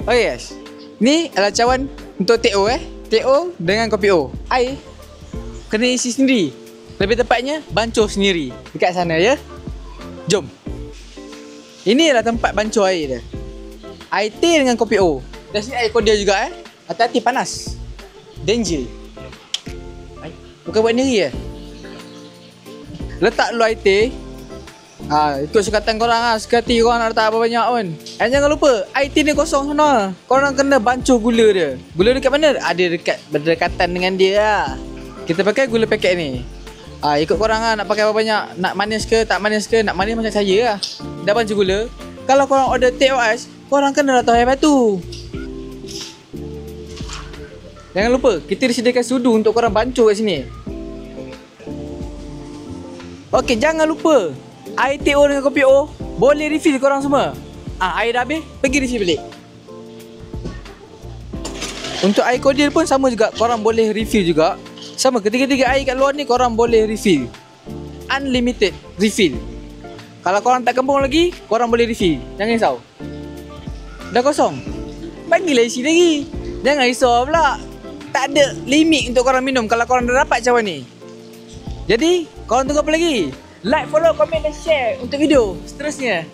Oh yes. Ni adalah cawan untuk teh O Teh O dengan kopi O. Air kena isi sendiri. Lebih tepatnya bancuh sendiri dekat sana ya. Jom. Ini adalah tempat bancuh air dia. Air teh dengan kopi O. Dan sini air cordial juga Hati-hati panas. Danger. Bukan buat sendiri Letak dulu air teh. Ikut sukatan korang Sekali korang nak letak apa banyak pun. Dan jangan lupa air teh ni kosong sana. Korang kena bancuh gula dia. Gula dekat mana? Ada dekat berdekatan dengan dia Kita pakai gula paket ni. Ikut korang nak pakai apa banyak. Nak manis ke tak manis ke. Nak manis macam saya Dah bancuh gula. Kalau korang order teh or ais, korang kena letak air batu. Jangan lupa kita disediakan sudu untuk korang bancuh kat sini. Okey, jangan lupa air teh O dengan kopi O boleh refill korang semua. Air dah habis, pergi refill balik. Untuk air cordial pun sama juga, korang boleh refill juga. Sama, ketiga-tiga air kat luar ni korang boleh refill. Unlimited refill. Kalau korang tak kembung lagi, korang boleh refill. Jangan risau. Dah kosong, bagilah isi lagi. Jangan risau pula. Tak ada limit untuk korang minum kalau korang dah dapat cawan ni. Jadi, korang tunggu apa lagi? Like, follow, komen dan share untuk video seterusnya.